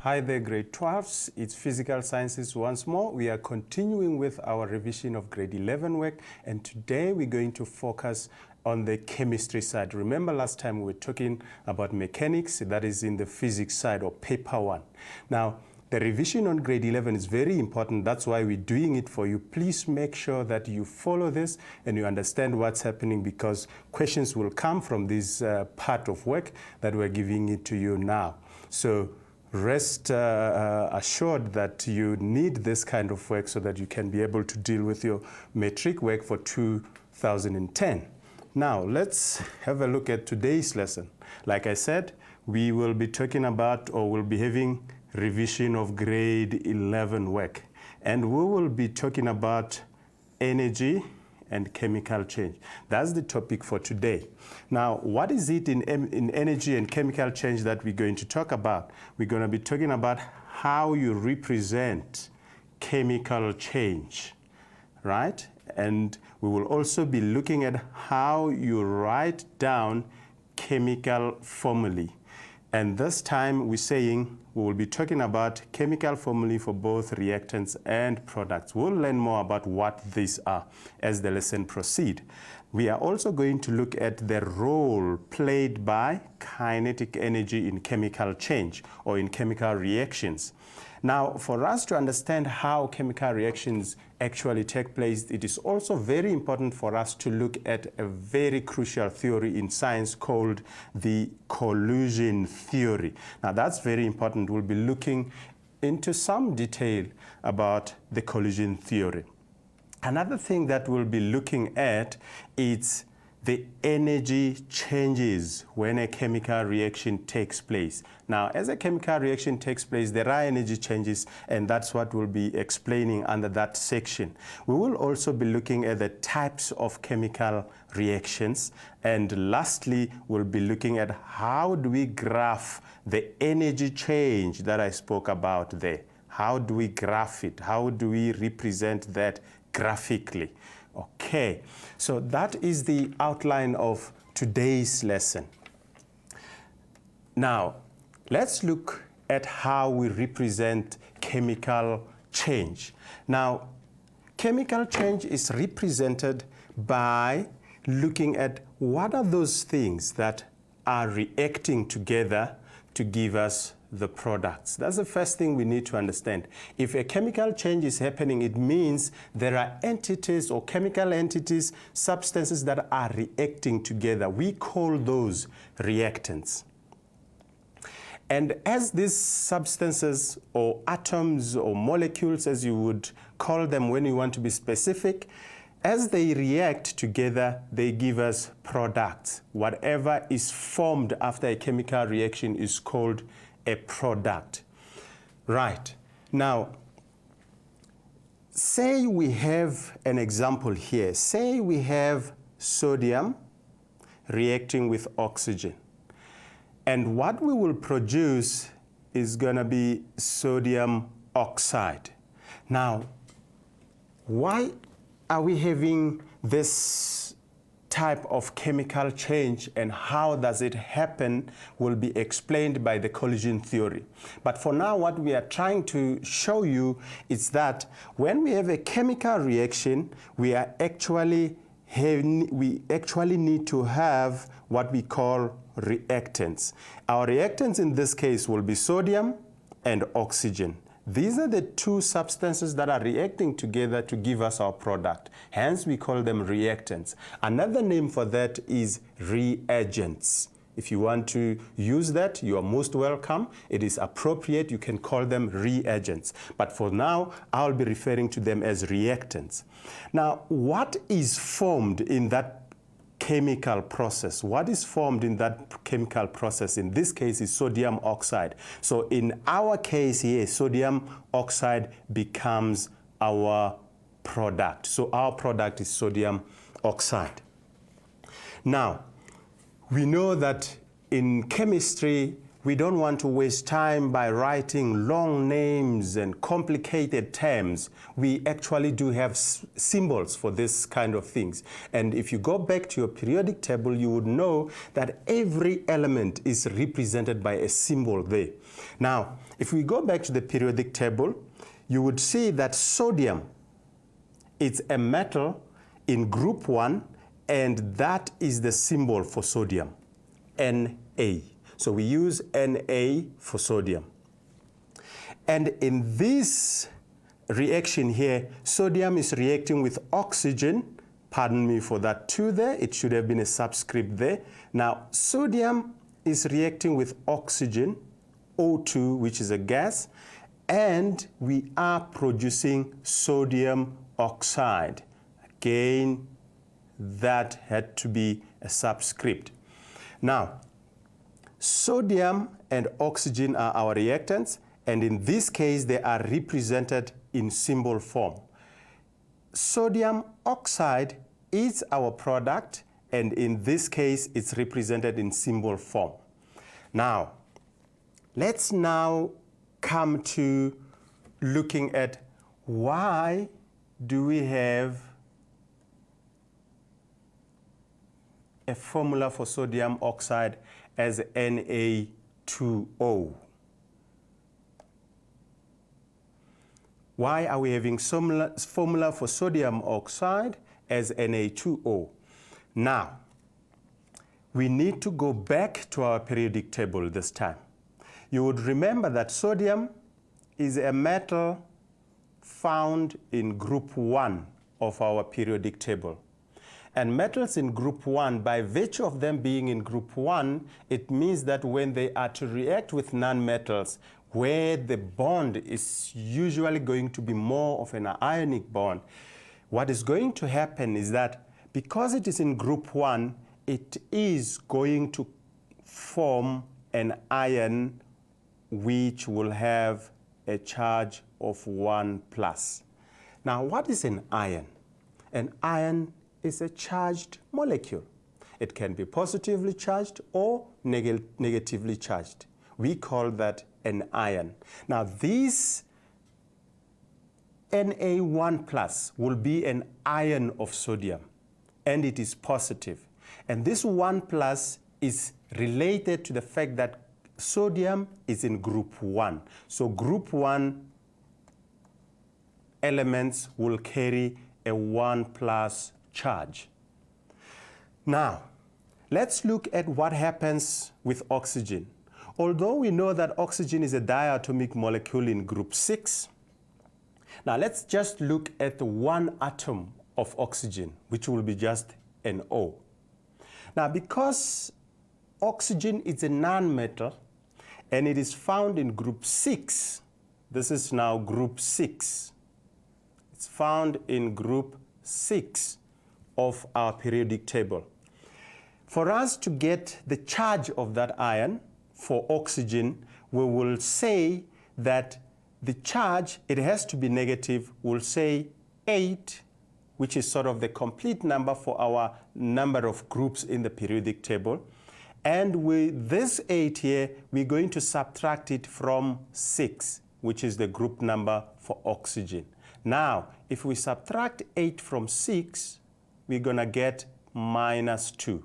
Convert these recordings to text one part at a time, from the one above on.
Hi there, grade 12s. It's Physical Sciences once more. We are continuing with our revision of grade 11 work, and today we're going to focus on the chemistry side. Remember last time we were talking about mechanics, that is in the physics side or paper 1. Now, the revision on grade 11 is very important. That's why we're doing it for you. Please make sure that you follow this and you understand what's happening, because questions will come from this part of work that we're giving it to you now. So rest assured that you need this kind of work so that you can be able to deal with your metric work for 2010. Now, let's have a look at today's lesson. Like I said, we will be talking about, or we'll be having revision of grade 11 work. And we will be talking about energy and chemical change. That's the topic for today. Now, what is it in energy and chemical change that we're going to talk about? We're going to be talking about how you represent chemical change, right? And we will also be looking at how you write down chemical formulae. And this time we're saying we will be talking about chemical formulae for both reactants and products. We'll learn more about what these are as the lesson proceeds. We are also going to look at the role played by kinetic energy in chemical change or in chemical reactions. Now, for us to understand how chemical reactions actually take place, it is also very important for us to look at a very crucial theory in science called the collision theory. Now, that's very important. We'll be looking into some detail about the collision theory. Another thing that we'll be looking at is the energy changes when a chemical reaction takes place. Now, as a chemical reaction takes place, there are energy changes, and that's what we'll be explaining under that section. We will also be looking at the types of chemical reactions, and lastly, we'll be looking at how do we graph the energy change that I spoke about there. How do we graph it? How do we represent that graphically? Okay, so that is the outline of today's lesson. Now, let's look at how we represent chemical change. Now, chemical change is represented by looking at what are those things that are reacting together to give us the products. That's the first thing we need to understand. If a chemical change is happening, it means there are entities or chemical entities, substances that are reacting together. We call those reactants. And as these substances or atoms or molecules, as you would call them when you want to be specific, as they react together, they give us products. Whatever is formed after a chemical reaction is called a product. Right. Now, say we have an example here. Say we have sodium reacting with oxygen. And what we will produce is going to be sodium oxide. Now, why are we having this type of chemical change, and how does it happen will be explained by the collision theory. But for now, what we are trying to show you is that when we have a chemical reaction, we actually need to have what we call reactants. Our reactants in this case will be sodium and oxygen. These are the two substances that are reacting together to give us our product. Hence, we call them reactants. Another name for that is reagents. If you want to use that, you are most welcome. It is appropriate. You can call them reagents. But for now, I'll be referring to them as reactants. Now, what is formed in that chemical process? What is formed in that chemical process in this case is sodium oxide. So in our case here, sodium oxide becomes our product. So our product is sodium oxide. Now, we know that in chemistry, we don't want to waste time by writing long names and complicated terms. We actually do have symbols for this kind of things. And if you go back to your periodic table, you would know that every element is represented by a symbol there. Now, if we go back to the periodic table, you would see that sodium is a metal in group 1, and that is the symbol for sodium, Na. So we use Na for sodium. And in this reaction here, sodium is reacting with oxygen. Pardon me for that 2 there. It should have been a subscript there. Now, sodium is reacting with oxygen, O2, which is a gas, and we are producing sodium oxide. Again, that had to be a subscript. Now, sodium and oxygen are our reactants, and in this case, they are represented in symbol form. Sodium oxide is our product, and in this case, it's represented in symbol form. Now, let's now come to looking at why do we have a formula for sodium oxide as Na2O. Why are we having formula for sodium oxide as Na2O? Now, we need to go back to our periodic table this time. You would remember that sodium is a metal found in group 1 of our periodic table. And metals in group 1, by virtue of them being in group 1, it means that when they are to react with nonmetals, where the bond is usually going to be more of an ionic bond, what is going to happen is that because it is in group 1, it is going to form an ion which will have a charge of 1+. Now, what is an ion? An ion is a charged molecule. It can be positively charged or negatively charged. We call that an ion. Now, this Na1+ will be an ion of sodium, and it is positive. And this 1+ is related to the fact that sodium is in group 1. So group 1 elements will carry a 1+ charge. Now, let's look at what happens with oxygen. Although we know that oxygen is a diatomic molecule in group 6, now let's just look at the one atom of oxygen, which will be just an O. Now, because oxygen is a nonmetal and it is found in group 6, this is now group 6. It's found in group 6 of our periodic table. For us to get the charge of that ion for oxygen, we will say that the charge, it has to be negative. We'll say 8, which is sort of the complete number for our number of groups in the periodic table. And with this 8 here, we're going to subtract it from 6, which is the group number for oxygen. Now, if we subtract 8 from 6, we're going to get -2.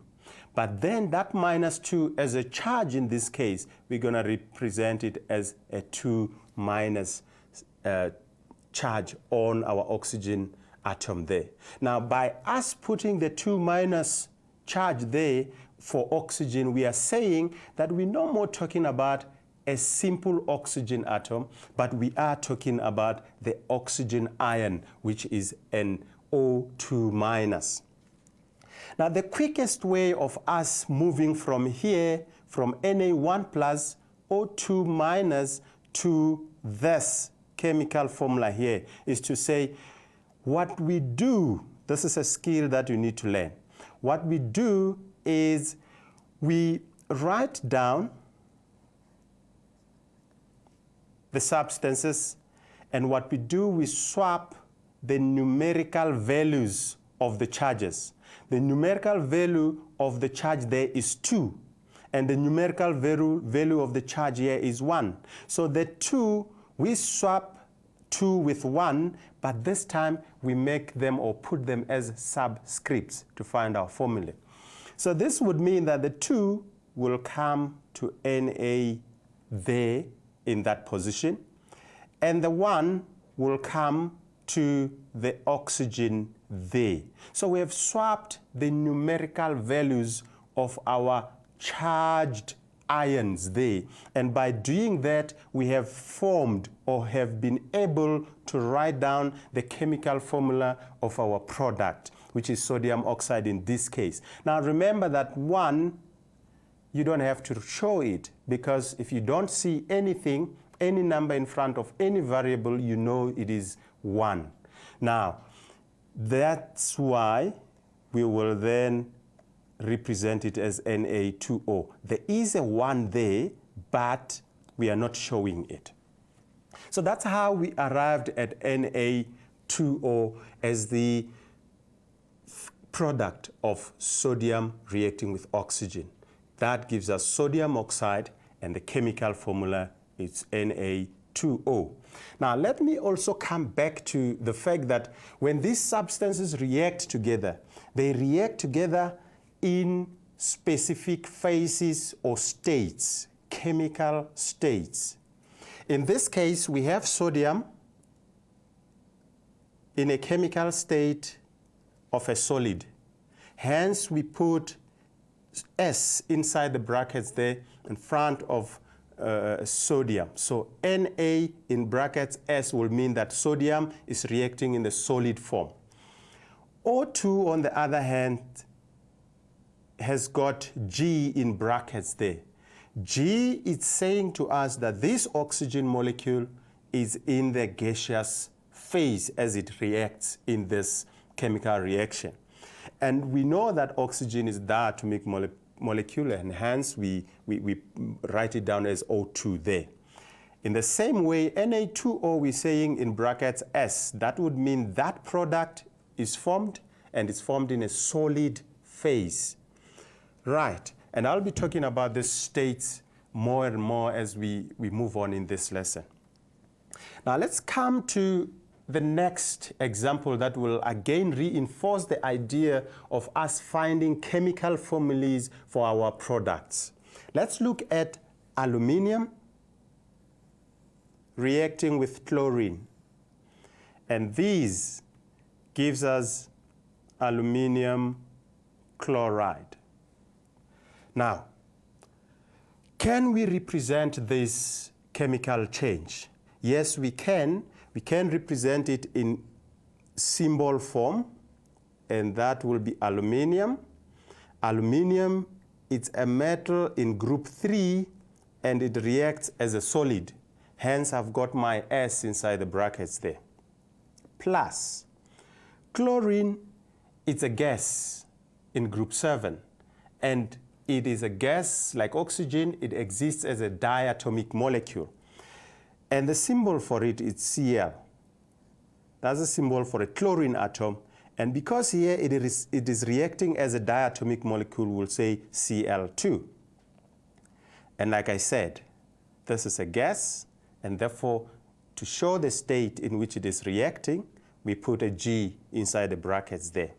But then that -2 as a charge in this case, we're going to represent it as a 2- charge on our oxygen atom there. Now, by us putting the 2- charge there for oxygen, we are saying that we're no more talking about a simple oxygen atom, but we are talking about the oxygen ion, which is an O2-. Now, the quickest way of us moving from here, from Na1+, O2- to this chemical formula here, is to say what we do, this is a skill that you need to learn. What we do is we write down the substances, and what we do, we swap the numerical values of the charges. The numerical value of the charge there is 2, and the numerical value of the charge here is 1. So the 2, we swap 2 with 1, but this time we make them or put them as subscripts to find our formula. So this would mean that the 2 will come to Na there in that position, and the 1 will come to the oxygen there. So we have swapped the numerical values of our charged ions there, and by doing that we have formed or have been able to write down the chemical formula of our product, which is sodium oxide in this case. Now remember that 1, you don't have to show it, because if you don't see anything, any number in front of any variable, you know it is 1. Now, that's why we will then represent it as Na2O. There is a 1 there, but we are not showing it. So that's how we arrived at Na2O as the product of sodium reacting with oxygen. That gives us sodium oxide, and the chemical formula is Na2O. Now let me also come back to the fact that when these substances react together, they react together in specific phases or states, chemical states. In this case, we have sodium in a chemical state of a solid. Hence, we put S inside the brackets there in front of sodium. So Na in brackets S will mean that sodium is reacting in the solid form. O2, on the other hand, has got G in brackets there. G is saying to us that this oxygen molecule is in the gaseous phase as it reacts in this chemical reaction. And we know that oxygen is the atomic molecule, and hence we write it down as O2 there. In the same way, Na2O, we're saying in brackets S. That would mean that product is formed, and it's formed in a solid phase. Right, and I'll be talking about these states more and more as we move on in this lesson. Now let's come to the next example that will again reinforce the idea of us finding chemical formulas for our products. Let's look at aluminium reacting with chlorine. And this gives us aluminium chloride. Now, can we represent this chemical change? Yes, we can. We can represent it in symbol form, and that will be aluminium. Aluminium is a metal in group 3, and it reacts as a solid. Hence, I've got my S inside the brackets there. Plus, chlorine, it's a gas in group 7, and it is a gas like oxygen. It exists as a diatomic molecule. And the symbol for it is Cl. That's a symbol for a chlorine atom. And because here it is reacting as a diatomic molecule, we'll say Cl2. And like I said, this is a gas, and therefore, to show the state in which it is reacting, we put a G inside the brackets there.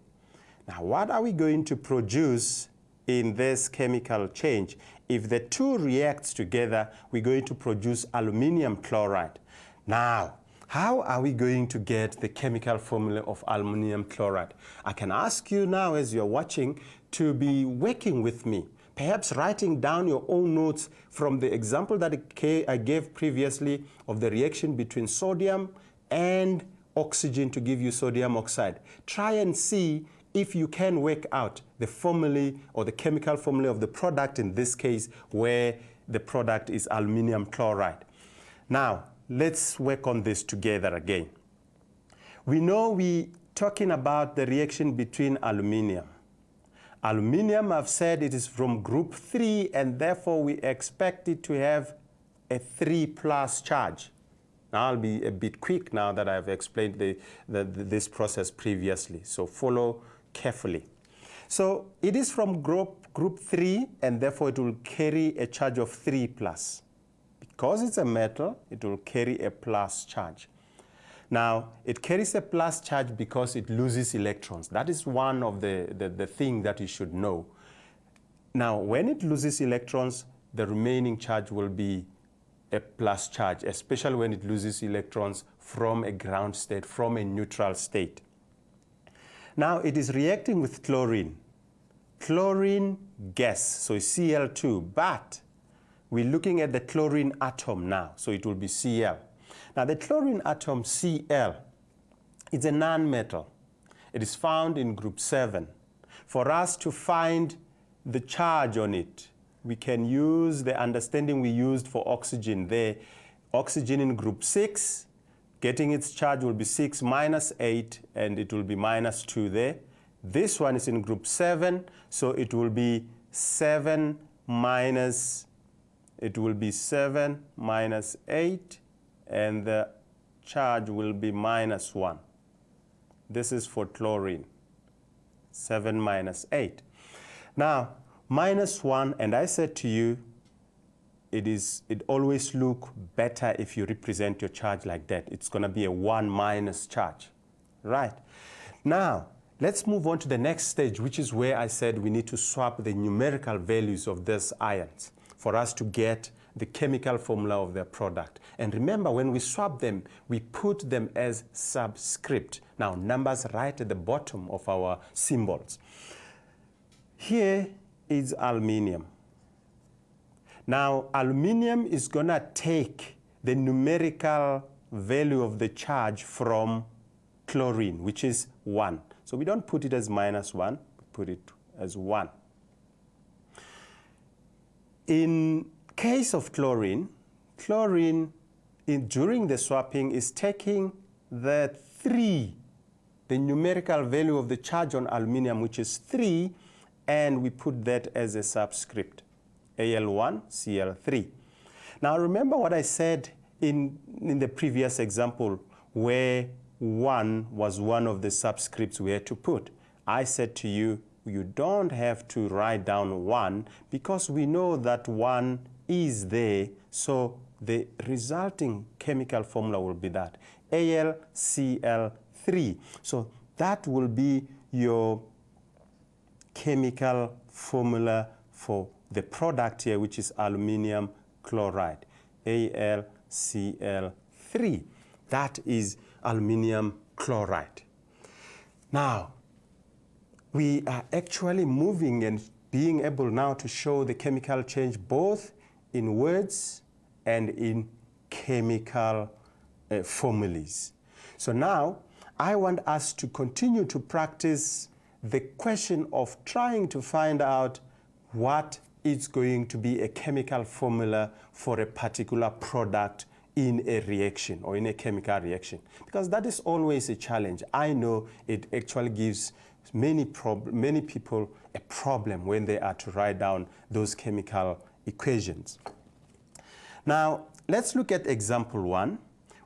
Now, what are we going to produce in this chemical change? If the two reacts together, we're going to produce aluminium chloride. Now, how are we going to get the chemical formula of aluminium chloride? I can ask you now, as you're watching, to be working with me, perhaps writing down your own notes from the example that I gave previously of the reaction between sodium and oxygen to give you sodium oxide. Try and see if you can work out the formula or the chemical formula of the product, in this case, where the product is aluminium chloride. Now, let's work on this together again. We know we're talking about the reaction between aluminium. Aluminium, I've said it is from group 3, and therefore we expect it to have a 3+ charge. Now I'll be a bit quick now that I've explained this process previously, so follow carefully. So it is from group 3, and therefore it will carry a charge of 3 plus. Because it's a metal, it will carry a plus charge. Now, it carries a plus charge because it loses electrons. That is one of the thing that you should know. Now, when it loses electrons, the remaining charge will be a plus charge, especially when it loses electrons from a ground state, from a neutral state. Now, it is reacting with chlorine. Chlorine gas, so it's Cl2, but we're looking at the chlorine atom now, so it will be Cl. Now, the chlorine atom Cl is a nonmetal. It is found in group 7. For us to find the charge on it, we can use the understanding we used for oxygen there. Oxygen in group 6, getting its charge will be 6 minus 8, and it will be minus 2 there. This one is in group 7, so it will be 7 minus 8, and the charge will be minus 1. This is for chlorine, 7 minus 8. Now, minus 1, and I said to you, it always look better if you represent your charge like that. It's going to be a 1 minus charge, right? Now, let's move on to the next stage, which is where I said we need to swap the numerical values of these ions for us to get the chemical formula of their product. And remember, when we swap them, we put them as subscript. Now, numbers right at the bottom of our symbols. Here is aluminium. Now, aluminium is going to take the numerical value of the charge from chlorine, which is 1. So we don't put it as minus 1, we put it as 1. In case of chlorine, during the swapping is taking the 3, the numerical value of the charge on aluminium, which is 3, and we put that as a subscript, Al1, Cl3. Now remember what I said in the previous example where 1 was one of the subscripts we had to put. I said to you, you don't have to write down 1 because we know that 1 is there, so the resulting chemical formula will be that, AlCl3. So that will be your chemical formula for the product here, which is aluminium chloride, AlCl3. That is aluminium chloride. Now, we are actually moving and being able now to show the chemical change both in words and in chemical formulas. So now, I want us to continue to practice the question of trying to find out what is going to be a chemical formula for a particular product in a reaction or in a chemical reaction, because that is always a challenge. I know it actually gives many people a problem when they are to write down those chemical equations. Now, let's look at example 1.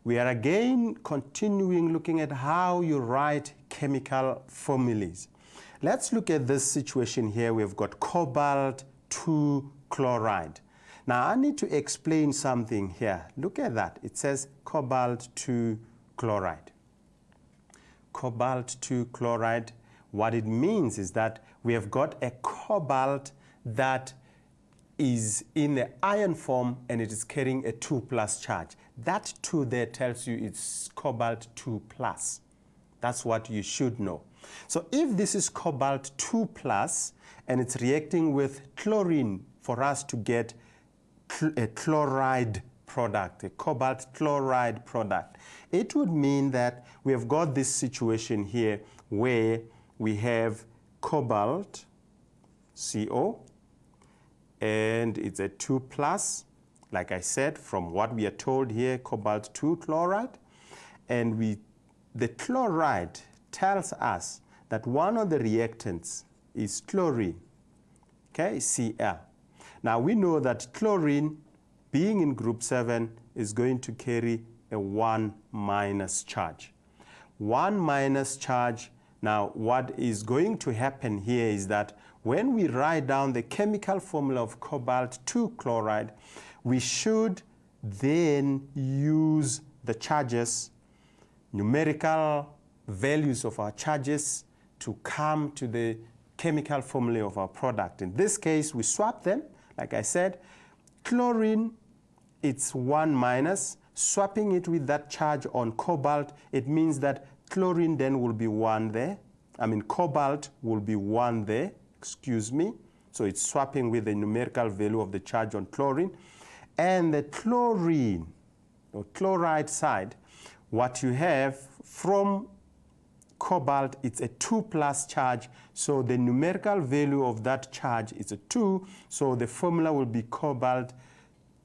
We are again continuing looking at how you write chemical formulas. Let's look at this situation here. We've got cobalt 2 chloride. Now, I need to explain something here. Look at that. It says cobalt 2 chloride. Cobalt 2 chloride, what it means is that we have got a cobalt that is in the ion form and it is carrying a 2 plus charge. That 2 there tells you it's cobalt 2 plus. That's what you should know. So if this is cobalt 2 plus and it's reacting with chlorine for us to get a chloride product, a cobalt chloride product, it would mean that we have got this situation here where we have cobalt, CO, and it's a 2 plus, like I said, from what we are told here, cobalt 2 chloride, and the chloride tells us that one of the reactants is chlorine, okay, Cl. Now we know that chlorine, being in group 7, is going to carry a 1 minus charge. 1 minus charge. Now, what is going to happen here is that when we write down the chemical formula of cobalt 2 chloride, we should then use the charges, numerical values of our charges, to come to the chemical formula of our product. In this case, we swap them. Like I said, chlorine, it's 1 minus. Swapping it with that charge on cobalt, it means that chlorine then will be 1 there. Cobalt will be 1 there, excuse me. So it's swapping with the numerical value of the charge on chlorine. And the chlorine, or chloride side, what you have from cobalt, it's a 2 plus charge. So the numerical value of that charge is a 2. So the formula will be cobalt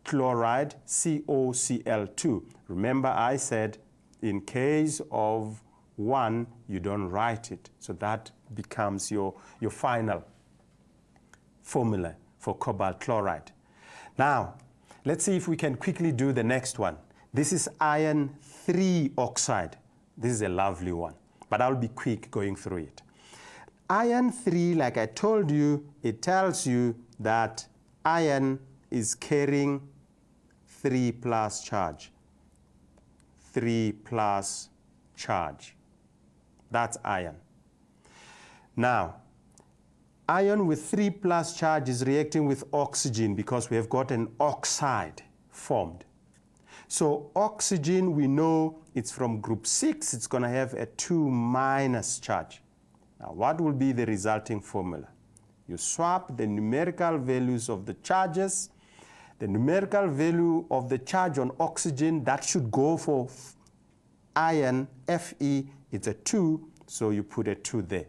chloride, COCl2. Remember, I said in case of 1, you don't write it. So that becomes your final formula for cobalt chloride. Now, let's see if we can quickly do the next one. This is iron 3 oxide. This is a lovely one, but I'll be quick going through it. Iron 3, like I told you, it tells you that iron is carrying 3 plus charge. 3 plus charge. That's iron. Now, iron with 3 plus charge is reacting with oxygen because we have got an oxide formed. So oxygen, we know it's from group 6. It's going to have a 2 minus charge. Now, what will be the resulting formula? You swap the numerical values of the charges. The numerical value of the charge on oxygen, that should go for iron, Fe, it's a 2, so you put a 2 there.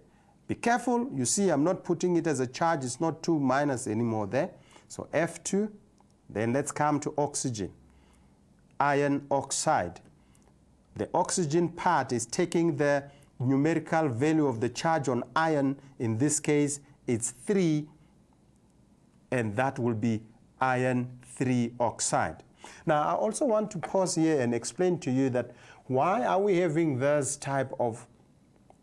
Be careful, you see I'm not putting it as a charge, it's not 2 minus anymore there. So F2, then let's come to oxygen. Iron oxide. The oxygen part is taking the numerical value of the charge on iron. In this case, it's 3, and that will be iron 3 oxide. Now, I also want to pause here and explain to you that why are we having this type of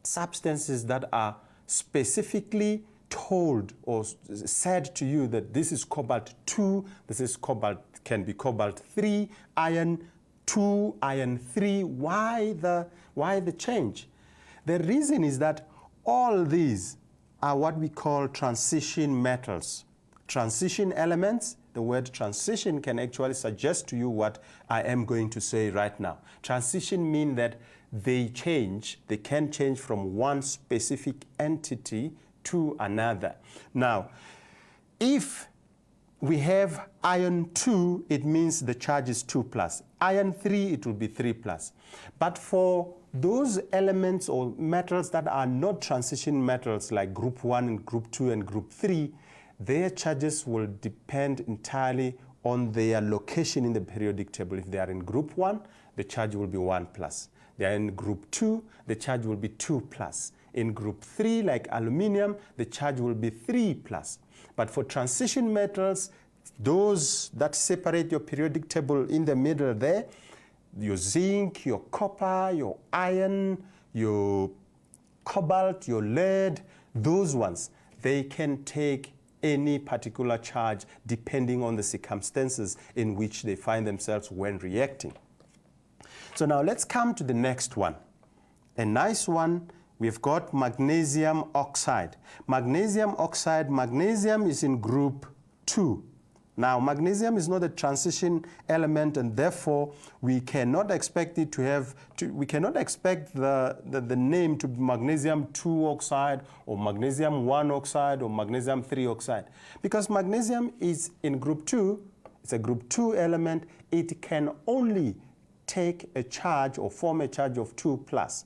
substances that are specifically told or said to you that this is cobalt 2, this is cobalt, can be cobalt 3, iron 2, iron 3. Why the change? The reason is that all these are what we call transition metals. Transition elements, the word transition can actually suggest to you what I am going to say right now. Transition means that they can change from one specific entity to another. Now, if we have iron 2, it means the charge is 2 plus. Iron 3, it will be 3 plus. But for those elements or metals that are not transition metals like group 1 and group 2 and group 3, their charges will depend entirely on their location in the periodic table. If they are in group 1, the charge will be 1 plus. They are in group 2, the charge will be 2 plus. In group 3, like aluminium, the charge will be 3 plus. But for transition metals, those that separate your periodic table in the middle there, your zinc, your copper, your iron, your cobalt, your lead, those ones, they can take any particular charge depending on the circumstances in which they find themselves when reacting. So now let's come to the next one. A nice one, we've got magnesium oxide. Magnesium oxide, magnesium is in group 2. Now, magnesium is not a transition element, and therefore we cannot expect it to have, we cannot expect the name to be magnesium 2 oxide or magnesium 1 oxide or magnesium 3 oxide. Because magnesium is in group 2, it's a group 2 element, it can only take a charge or form a charge of 2 plus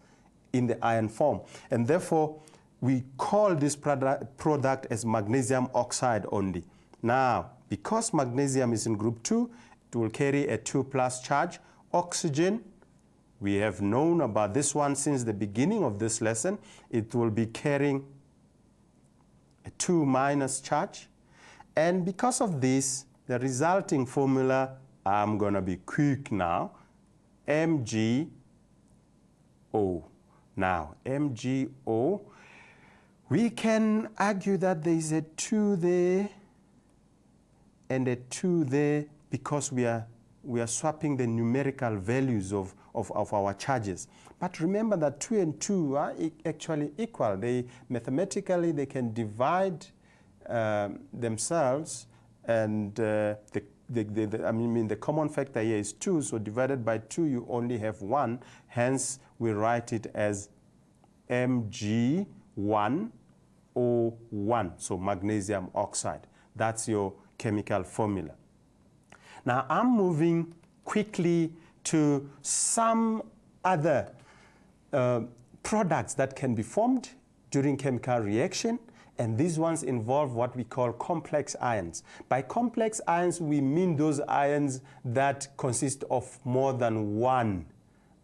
in the iron form. And therefore, we call this product as magnesium oxide only. Now, because magnesium is in group 2, it will carry a 2 plus charge. Oxygen, we have known about this one since the beginning of this lesson. It will be carrying a 2 minus charge. And because of this, the resulting formula, I'm going to be quick now, MgO. Now, MgO, we can argue that there is a 2 there and a 2 there because we are swapping the numerical values of our charges. But remember that 2 and 2 are actually equal. Mathematically, they can divide themselves, and the common factor here is 2, so divided by 2 you only have 1, hence we write it as Mg1O1, so magnesium oxide. That's your chemical formula. Now I'm moving quickly to some other products that can be formed during chemical reaction, and these ones involve what we call complex ions. By complex ions, we mean those ions that consist of more than one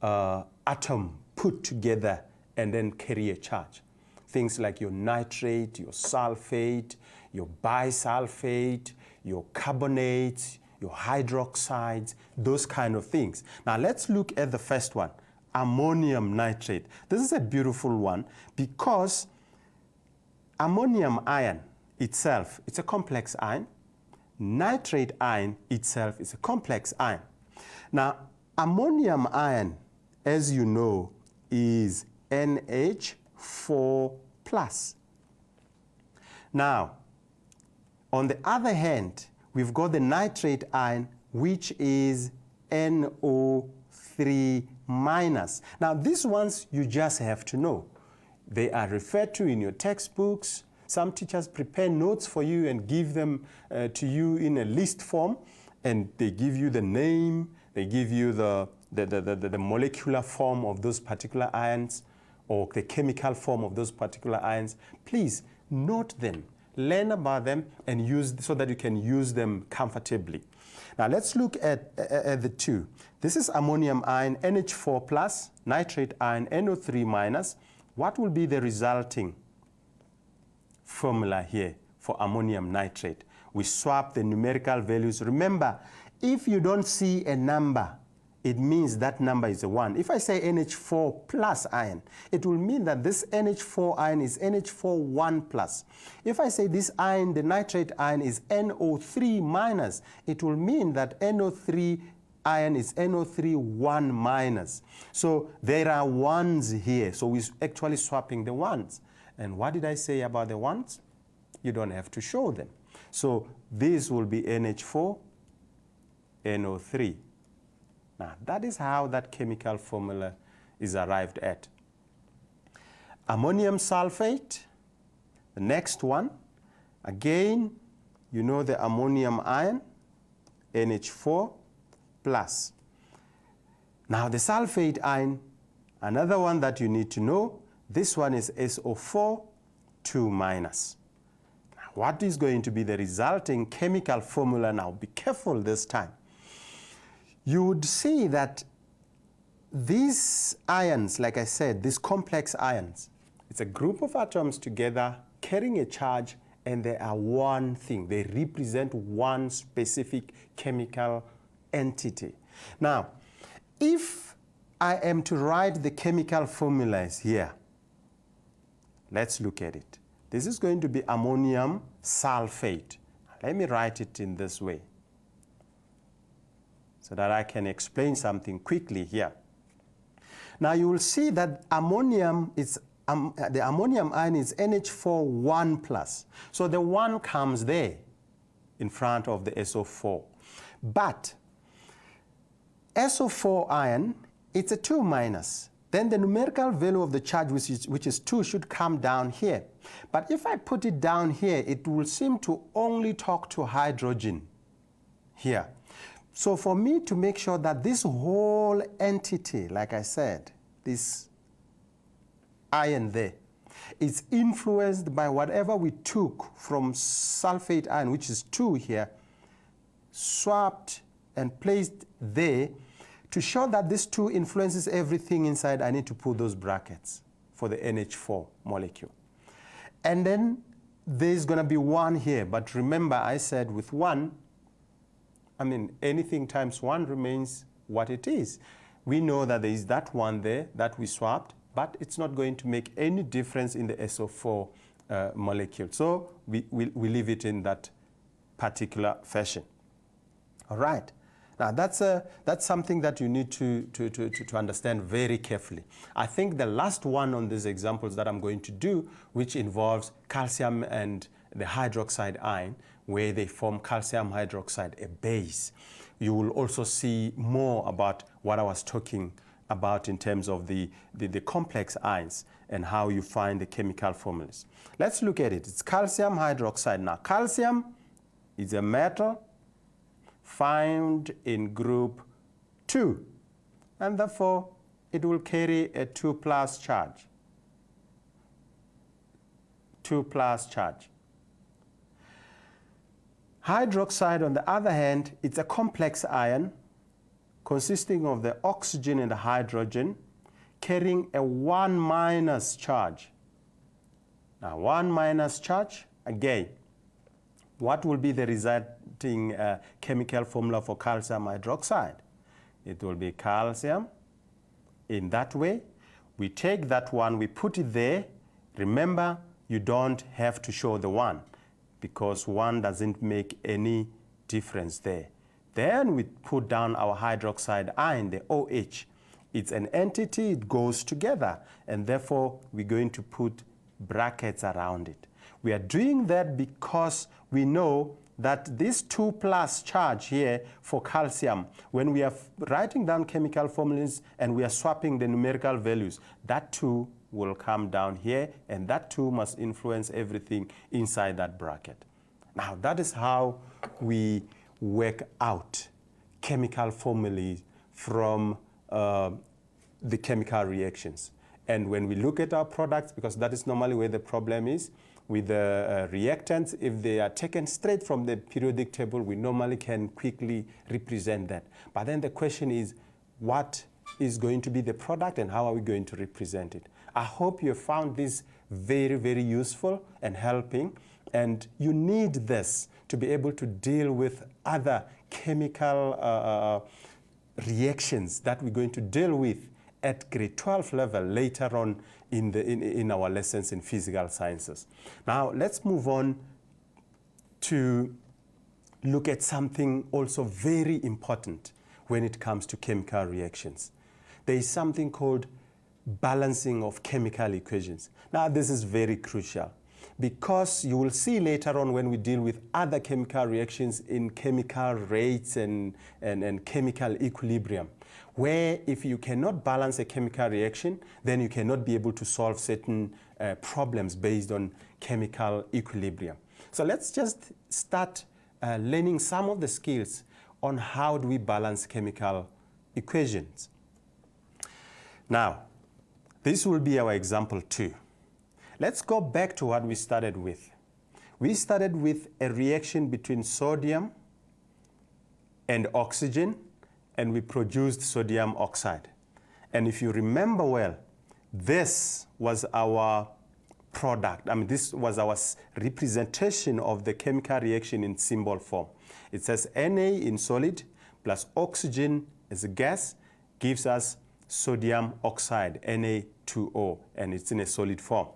atom put together and then carry a charge. Things like your nitrate, your sulfate, your bisulfate, your carbonates, your hydroxides, those kind of things. Now let's look at the first one, ammonium nitrate. This is a beautiful one because ammonium ion itself, it's a complex ion. Nitrate ion itself is a complex ion. Now, ammonium ion, as you know, is NH4+. Now, on the other hand, we've got the nitrate ion, which is NO3-. Now, these ones you just have to know. They are referred to in your textbooks. Some teachers prepare notes for you and give them to you in a list form, and they give you the name, they give you the molecular form of those particular ions or the chemical form of those particular ions. Please note them, learn about them, and use so that you can use them comfortably. Now let's look at the two. This is ammonium ion, NH4+, nitrate ion, NO3-. What will be the resulting formula here for ammonium nitrate? We swap the numerical values. Remember, if you don't see a number, it means that number is a 1. If I say NH4+ ion, it will mean that this NH4 ion is NH41+. If I say this ion, the nitrate ion, is NO3-, it will mean that NO3 ion is NO3-1-. So there are 1s here, so we're actually swapping the 1s. And what did I say about the 1s? You don't have to show them. So this will be NH4, NO3. Now that is how that chemical formula is arrived at. Ammonium sulfate, the next one. Again, you know the ammonium ion, NH4+. Now the sulfate ion, another one that you need to know, this one is SO4 2-. Now what is going to be the resulting chemical formula now? Be careful this time. You would see that these ions, like I said, these complex ions, it's a group of atoms together carrying a charge, and they are one thing. They represent one specific chemical entity. Now, if I am to write the chemical formulas here, let's look at it. This is going to be ammonium sulfate. Let me write it in this way so that I can explain something quickly here. Now you will see that ammonium is the ammonium ion is NH4-1+. So the 1 comes there in front of the SO4. But SO4 ion, it's a 2-. Then the numerical value of the charge, which is 2, should come down here. But if I put it down here, it will seem to only talk to hydrogen here. So for me to make sure that this whole entity, like I said, this ion there, is influenced by whatever we took from sulfate ion, which is 2 here, swapped and placed there. To show that this 2 influences everything inside, I need to put those brackets for the NH4 molecule. And then there's going to be 1 here. But remember, I said with 1, anything times 1 remains what it is. we know that there is that one there that we swapped, but it's not going to make any difference in the SO4 molecule. So we leave it in that particular fashion. All right. Now that's something that you need to understand very carefully. I think the last one on these examples that I'm going to do, which involves calcium and the hydroxide ion, where they form calcium hydroxide, a base. You will also see more about what I was talking about in terms of the complex ions and how you find the chemical formulas. Let's look at it. It's calcium hydroxide. Now, calcium is a metal found in group 2, and therefore it will carry a 2+ charge. 2+ charge. Hydroxide, on the other hand, it's a complex ion consisting of the oxygen and the hydrogen carrying a 1- charge. Now, 1- charge, again, what will be the resulting chemical formula for calcium hydroxide? It will be calcium in that way. We take that one, we put it there. Remember, you don't have to show the 1 because 1 doesn't make any difference there. Then we put down our hydroxide ion, the OH. It's an entity, it goes together, and therefore we're going to put brackets around it. We are doing that because we know that this 2+ charge here for calcium, when we are writing down chemical formulas and we are swapping the numerical values, that 2 will come down here, and that 2 must influence everything inside that bracket. Now, that is how we work out chemical formulae from the chemical reactions. And when we look at our products, because that is normally where the problem is, with the reactants, if they are taken straight from the periodic table, we normally can quickly represent that. But then the question is, what is going to be the product and how are we going to represent it? I hope you have found this very, very useful and helping. And you need this to be able to deal with other chemical reactions that we're going to deal with at grade 12 level later on in our lessons in physical sciences. Now, let's move on to look at something also very important when it comes to chemical reactions. There is something called balancing of chemical equations. Now, this is very crucial because you will see later on when we deal with other chemical reactions in chemical rates and chemical equilibrium, where if you cannot balance a chemical reaction, then you cannot be able to solve certain problems based on chemical equilibrium. So let's just start learning some of the skills on how do we balance chemical equations. Now, this will be our example 2. Let's go back to what we started with. We started with a reaction between sodium and oxygen, and we produced sodium oxide. And if you remember well, this was our product. I mean, this was our representation of the chemical reaction in symbol form. It says Na in solid plus oxygen as a gas gives us sodium oxide, Na2O, and it's in a solid form.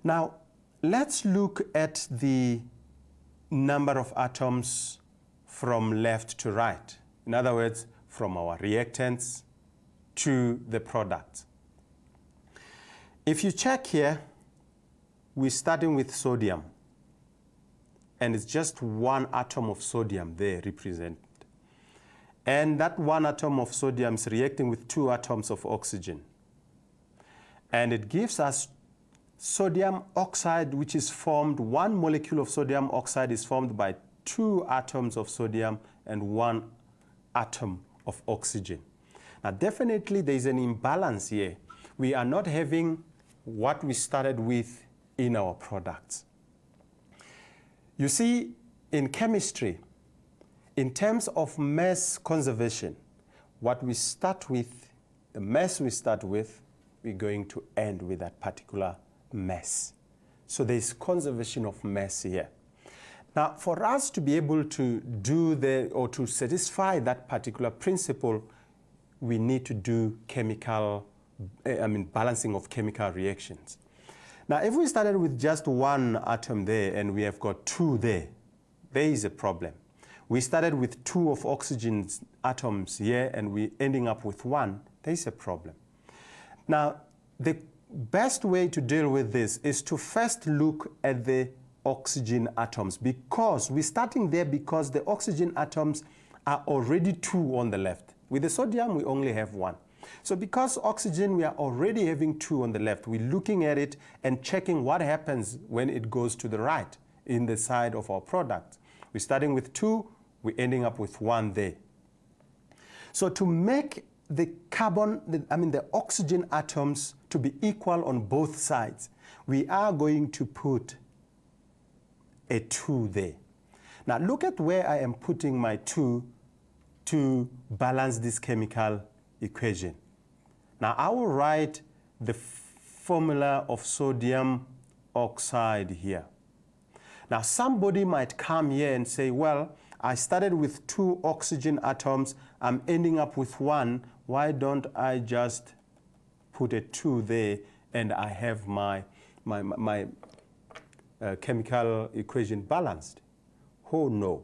Now, let's look at the number of atoms from left to right. In other words, from our reactants to the product. If you check here, we're starting with sodium, and it's just 1 atom of sodium there represented. And that 1 atom of sodium is reacting with 2 atoms of oxygen. And it gives us sodium oxide, which is formed, 1 molecule of sodium oxide is formed by 2 atoms of sodium and 1 atom of oxygen. Now, definitely there is an imbalance here. We are not having what we started with in our products. You see, in chemistry, in terms of mass conservation, what we start with, the mass we start with, we're going to end with that particular mass. So there's conservation of mass here. Now, for us to be able to do or to satisfy that particular principle, we need to do balancing of chemical reactions. Now, if we started with just one atom there and we have got two there is a problem. We started with two of oxygen atoms here and we're ending up with one, there is a problem. Now, the best way to deal with this is to first look at the oxygen atoms, because we're starting there because the oxygen atoms are already two on the left. With the sodium, we only have one. So because oxygen, we are already having two on the left, we're looking at it and checking what happens when it goes to the right in the side of our product. We're starting with two, we're ending up with one there. So to make the oxygen atoms to be equal on both sides, we are going to put a 2 there. Now look at where I am putting my 2 to balance this chemical equation. Now I will write the formula of sodium oxide here. Now somebody might come here and say, well, I started with 2 oxygen atoms, I'm ending up with 1, why don't I just put a 2 there and I have my chemical equation balanced? Oh no,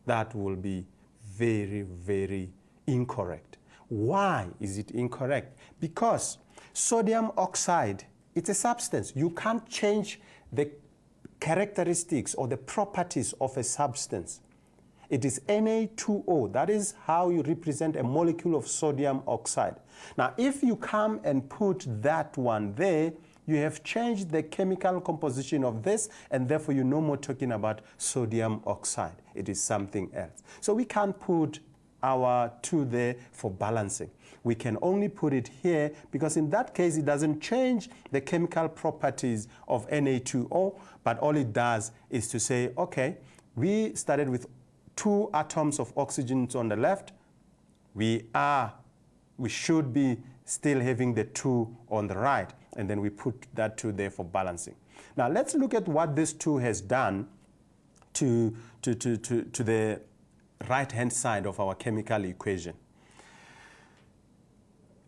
that will be very, very incorrect. Why is it incorrect? Because sodium oxide, it's a substance. You can't change the characteristics or the properties of a substance. It is Na2O. That is how you represent a molecule of sodium oxide. Now, if you come and put that one there, you have changed the chemical composition of this, and therefore you're no more talking about sodium oxide. It is something else. So we can't put our 2 there for balancing. We can only put it here because in that case it doesn't change the chemical properties of Na2O, but all it does is to say, okay, we started with 2 atoms of oxygen on the left. We should be still having the 2 on the right, and then we put that 2 there for balancing. Now let's look at what this 2 has done to the right-hand side of our chemical equation.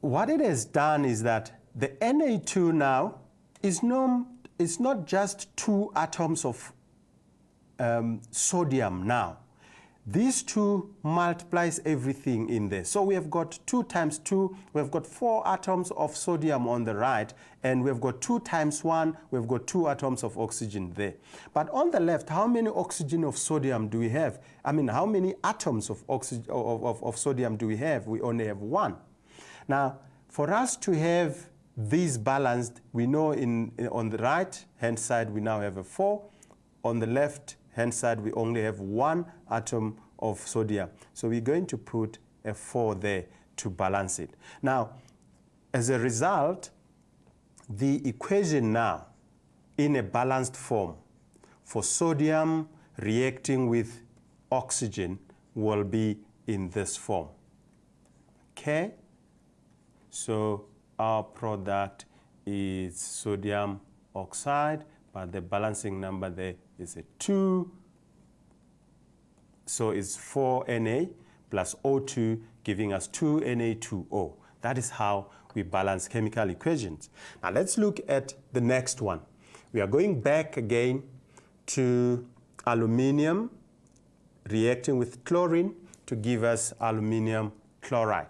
What it has done is that the Na2 now is not just 2 atoms of sodium now. These 2 multiplies everything in there. So we have got 2 times 2, we have got 4 atoms of sodium on the right, and we have got 2 times 1, we have got 2 atoms of oxygen there. But on the left, how many oxygen of sodium do we have? I mean, how many atoms of sodium do we have? We only have 1. Now, for us to have these balanced, we know on the right-hand side, we now have a 4. On the left-hand side, we only have 1 atom of sodium. So we're going to put a 4 there to balance it. Now, as a result, the equation now in a balanced form for sodium reacting with oxygen will be in this form. Okay? So our product is sodium oxide, but the balancing number there is a 2. So it's 4Na plus O2 giving us 2Na2O. That is how we balance chemical equations. Now let's look at the next one. We are going back again to aluminium reacting with chlorine to give us aluminium chloride.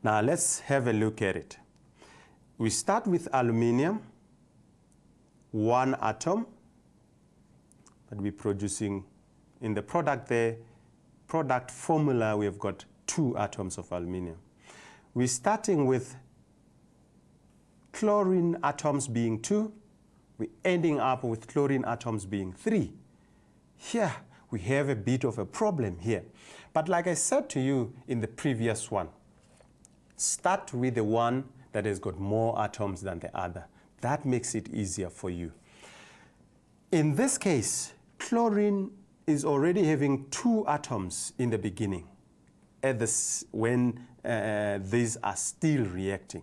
Now let's have a look at it. We start with aluminium, 1 atom, but we're producing in the product there, product formula, we have got 2 atoms of aluminium. We're starting with chlorine atoms being 2. We're ending up with chlorine atoms being 3. Here, we have a bit of a problem here. But like I said to you in the previous one, start with the one that has got more atoms than the other. That makes it easier for you. In this case, chlorine is already having 2 atoms in the beginning when these are still reacting.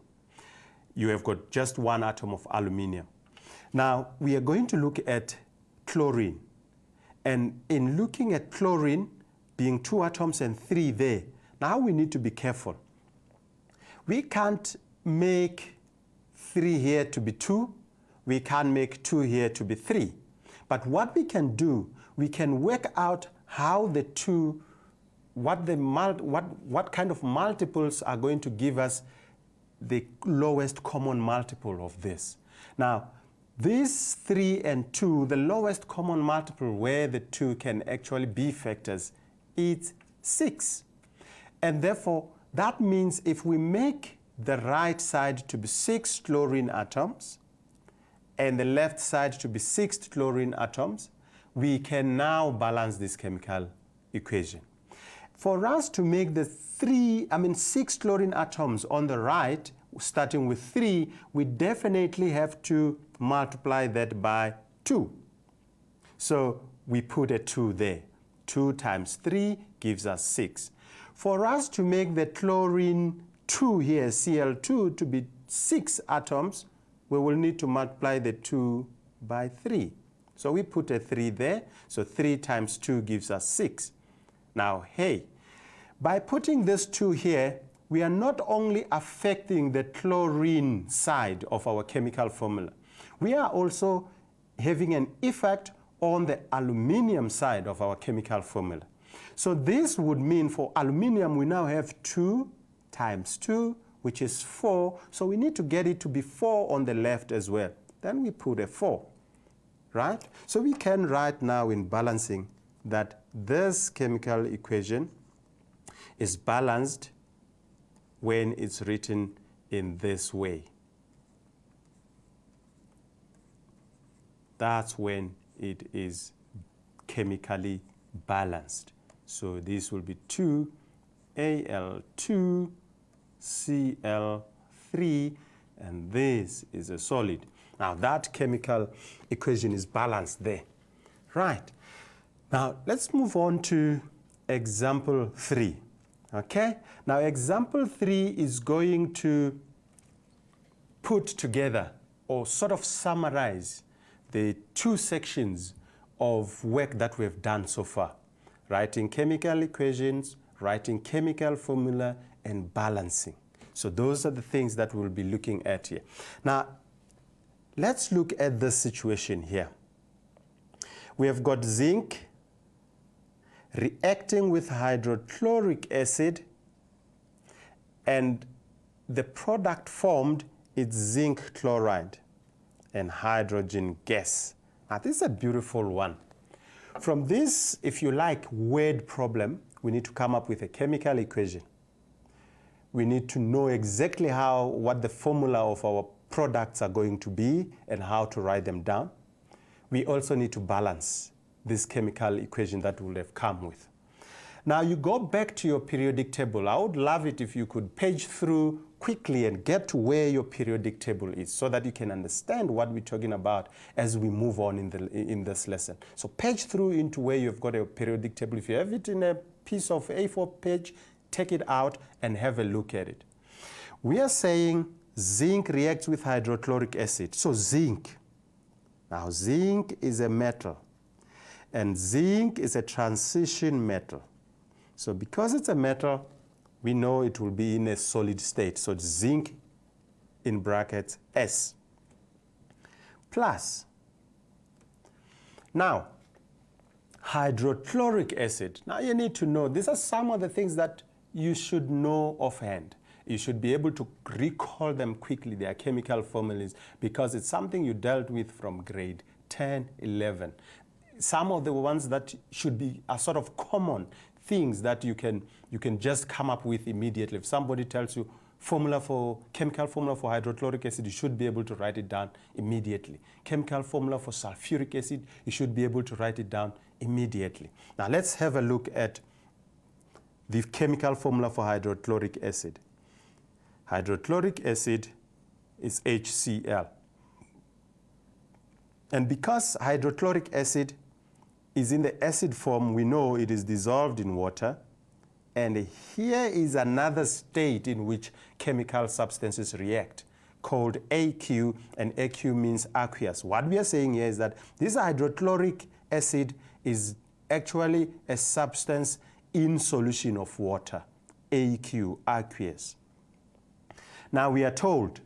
You have got just 1 atom of aluminium. Now, we are going to look at chlorine. And in looking at chlorine being 2 atoms and 3 there, now we need to be careful We can't make 3 here to be 2. We can't make 2 here to be 3. But what we can do, we can work out how the two, what kind of multiples are going to give us the lowest common multiple of this. Now, these 3 and 2, the lowest common multiple where the 2 can actually be factors, is 6. And therefore, that means if we make the right side to be 6 chlorine atoms and the left side to be 6 chlorine atoms, we can now balance this chemical equation. For us to make the 6 chlorine atoms on the right, starting with 3, we definitely have to multiply that by 2. So we put a 2 there. 2 times 3 gives us 6. For us to make the chlorine 2 here, Cl2, to be 6 atoms, we will need to multiply the 2 by 3. So we put a 3 there. So 3 times 2 gives us 6. Now, hey, by putting this 2 here, we are not only affecting the chlorine side of our chemical formula, we are also having an effect on the aluminium side of our chemical formula. So this would mean for aluminium, we now have 2 times 2, which is 4. So we need to get it to be 4 on the left as well. Then we put a 4, right? So we can write now in balancing that this chemical equation is balanced when it's written in this way. That's when it is chemically balanced. So this will be 2Al2Cl3, and this is a solid. Now that chemical equation is balanced there. Right. Now let's move on to example 3. Okay? Now example 3 is going to put together or sort of summarize the 2 sections of work that we have done so far. Writing chemical equations, writing chemical formula, and balancing. So those are the things that we'll be looking at here. Now, let's look at this situation here. We have got zinc reacting with hydrochloric acid, and the product formed is zinc chloride and hydrogen gas. Now, this is a beautiful one. From this, if you like, word problem, we need to come up with a chemical equation. We need to know exactly what the formula of our products are going to be and how to write them down. We also need to balance this chemical equation that we'll have come with. Now you go back to your periodic table. I would love it if you could page through quickly and get to where your periodic table is so that you can understand what we're talking about as we move on in this lesson. So page through into where you've got a periodic table. If you have it in a piece of A4 page, take it out and have a look at it. We are saying zinc reacts with hydrochloric acid. So zinc. Now zinc is a metal, and zinc is a transition metal. So because it's a metal, we know it will be in a solid state. So it's zinc in brackets S plus. Now, hydrochloric acid. Now you need to know, these are some of the things that you should know offhand. You should be able to recall them quickly, their chemical formulas, because it's something you dealt with from grade 10, 11. Some of the ones that are sort of common things that you can just come up with immediately. If somebody tells you chemical formula for hydrochloric acid, you should be able to write it down immediately. Chemical formula for sulfuric acid, you should be able to write it down immediately. Now let's have a look at the chemical formula for hydrochloric acid. Hydrochloric acid is HCl. And because hydrochloric acid is in the acid form, we know it is dissolved in water. And here is another state in which chemical substances react, called AQ, and AQ means aqueous. What we are saying here is that this hydrochloric acid is actually a substance in solution of water, AQ, aqueous. Now we are told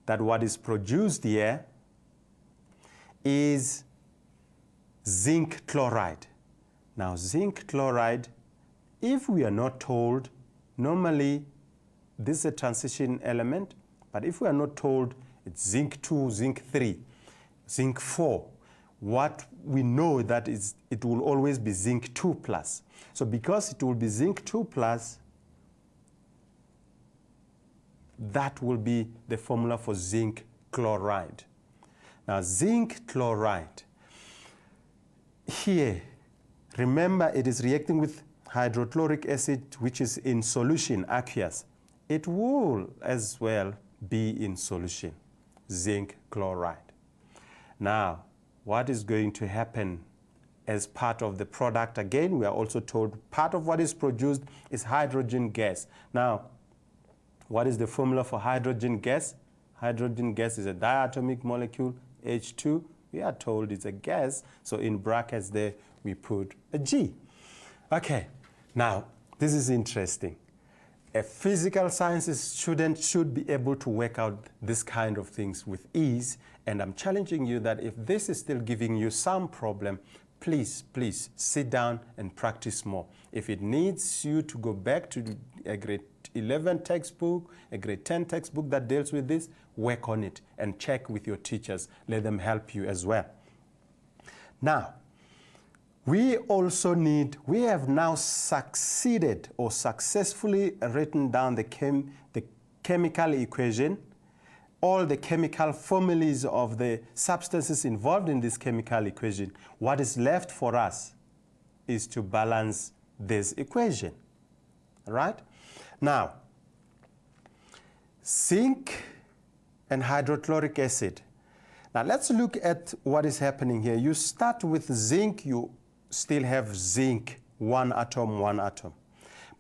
that what is produced here is zinc chloride. Now zinc chloride, if we are not told, normally this is a transition element, but if we are not told it's zinc 2, zinc 3, zinc 4, what we know that is it will always be zinc 2 plus. So because it will be zinc 2 plus, that will be the formula for zinc chloride. Now zinc chloride, here, remember it is reacting with hydrochloric acid, which is in solution, aqueous. It will as well be in solution, zinc chloride. Now, what is going to happen as part of the product? Again, we are also told part of what is produced is hydrogen gas. Now, what is the formula for hydrogen gas? Hydrogen gas is a diatomic molecule, H2. We are told it's a gas, so in brackets there we put a G. Okay, now this is interesting. A physical sciences student should be able to work out this kind of things with ease, and I'm challenging you that if this is still giving you some problem, please sit down and practice more. If it needs you to go back to a grade 11 textbook, a grade 10 textbook that deals with this, work on it and check with your teachers. Let them help you as well. Now, we have now succeeded or successfully written down the chemical equation, all the chemical formulas of the substances involved in this chemical equation. What is left for us is to balance this equation, right? Now, zinc and hydrochloric acid. Now let's look at what is happening here. You start with zinc, you still have zinc, one atom.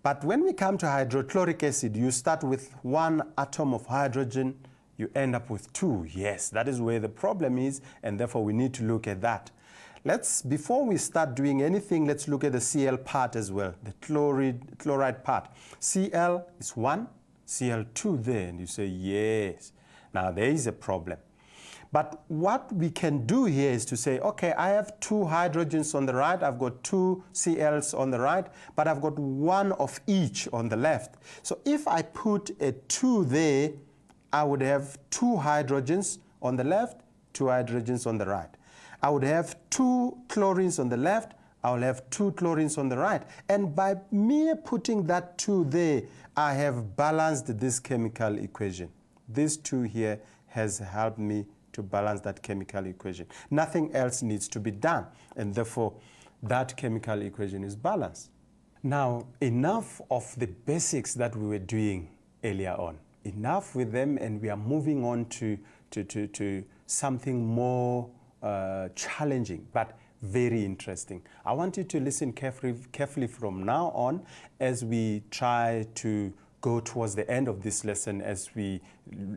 But when we come to hydrochloric acid, you start with one atom of hydrogen, you end up with two. Yes, that is where the problem is, and therefore we need to look at that. Before we start doing anything, let's look at the Cl part as well, the chloride part. Cl is 1, Cl2 there, and you say yes. Now there is a problem. But what we can do here is to say, okay, I have two hydrogens on the right, I've got two Cls on the right, but I've got one of each on the left. So if I put a 2 there, I would have two hydrogens on the left, two hydrogens on the right. I would have two chlorines on the left, I will have two chlorines on the right. And by mere putting that 2 there, I have balanced this chemical equation. This 2 here has helped me to balance that chemical equation. Nothing else needs to be done, and therefore that chemical equation is balanced. Now, enough of the basics that we were doing earlier on. Enough with them, and we are moving on to something more challenging, but very interesting. I want you to listen carefully from now on as we try to go towards the end of this lesson as we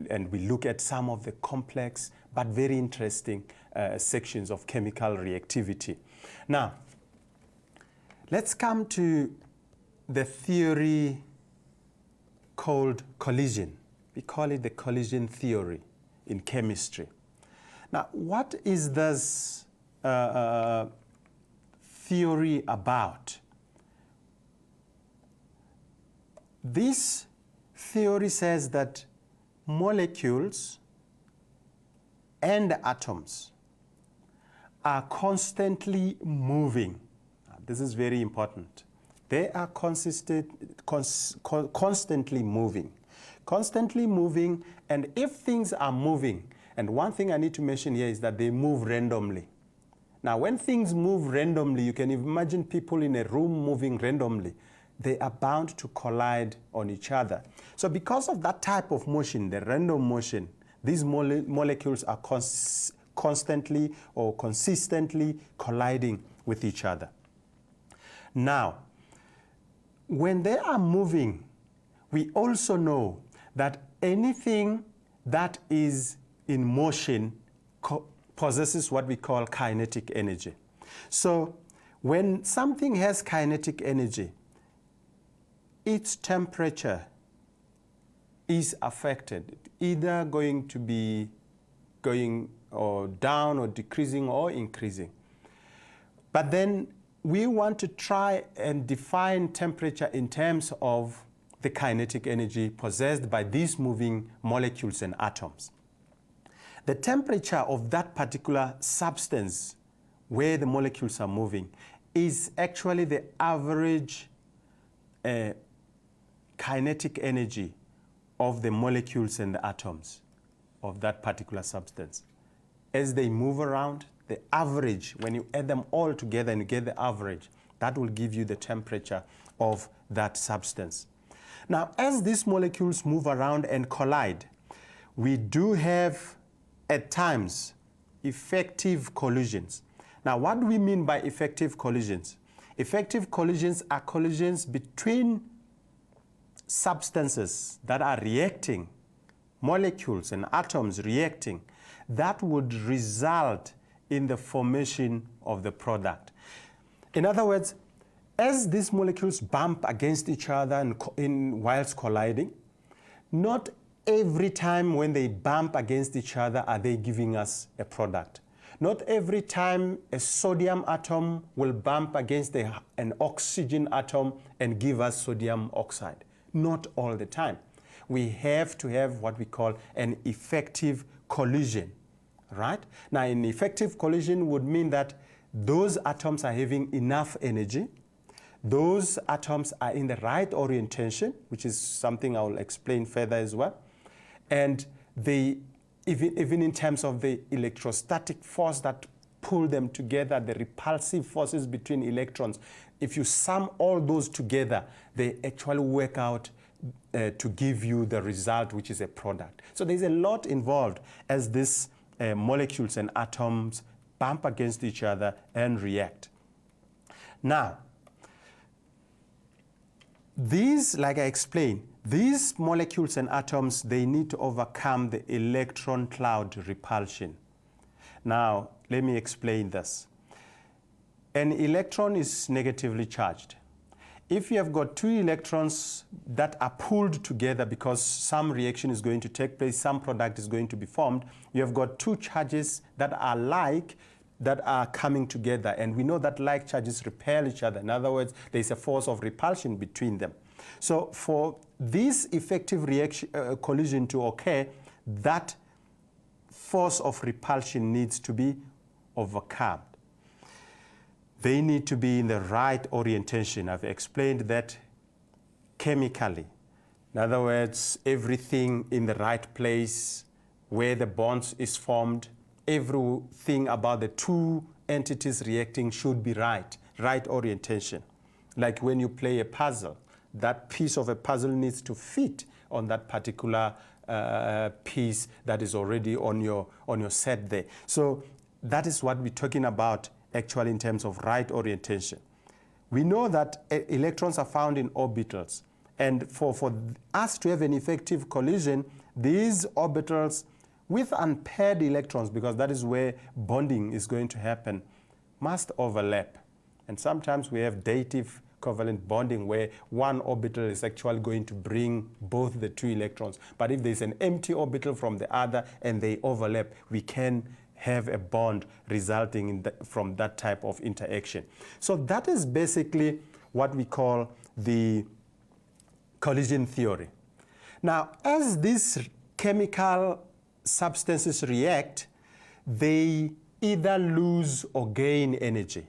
look at some of the complex but very interesting sections of chemical reactivity. Now, let's come to the theory called collision. We call it the collision theory in chemistry. Now, what is this theory about? This theory says that molecules and atoms are constantly moving. This is very important. They are constantly moving. Constantly moving, and if things are moving, and one thing I need to mention here is that they move randomly. Now, when things move randomly, you can imagine people in a room moving randomly. They are bound to collide on each other. So because of that type of motion, the random motion, these molecules are constantly or consistently colliding with each other. Now, when they are moving, we also know that anything that is in motion possesses what we call kinetic energy. So when something has kinetic energy, its temperature is affected, either going to be going or down or decreasing or increasing. But then we want to try and define temperature in terms of the kinetic energy possessed by these moving molecules and atoms. The temperature of that particular substance where the molecules are moving is actually the average kinetic energy of the molecules and the atoms of that particular substance. As they move around, the average, when you add them all together and you get the average, that will give you the temperature of that substance. Now, as these molecules move around and collide, we do have, at times, effective collisions. Now, what do we mean by effective collisions? Effective collisions are collisions between substances that are reacting, molecules and atoms reacting, that would result in the formation of the product. In other words, as these molecules bump against each other whilst colliding, not every time when they bump against each other are they giving us a product. Not every time a sodium atom will bump against an oxygen atom and give us sodium oxide. Not all the time. We have to have what we call an effective collision, right? Now, an effective collision would mean that those atoms are having enough energy, those atoms are in the right orientation, which is something I will explain further as well, and even in terms of the electrostatic force that pull them together, the repulsive forces between electrons, if you sum all those together, they actually work out to give you the result, which is a product. So there's a lot involved as these molecules and atoms bump against each other and react. Now, these, like I explained, these molecules and atoms, they need to overcome the electron cloud repulsion. Now, let me explain this. An electron is negatively charged. If you have got two electrons that are pulled together because some reaction is going to take place, some product is going to be formed, you have got two charges that are like, that are coming together, and we know that like charges repel each other. In other words, there's a force of repulsion between them. So for this effective reaction, collision to occur, that force of repulsion needs to be overcome. They need to be in the right orientation. I've explained that chemically. In other words, everything in the right place where the bonds is formed, everything about the two entities reacting should be right orientation. Like when you play a puzzle, that piece of a puzzle needs to fit on that particular piece that is already on your set there. So that is what we're talking about actually in terms of right orientation. We know that electrons are found in orbitals, and for us to have an effective collision, these orbitals with unpaired electrons, because that is where bonding is going to happen, must overlap. And sometimes we have dative covalent bonding where one orbital is actually going to bring both the two electrons. But if there's an empty orbital from the other and they overlap, we can have a bond resulting from that type of interaction. So that is basically what we call the collision theory. Now, as these chemical substances react, they either lose or gain energy.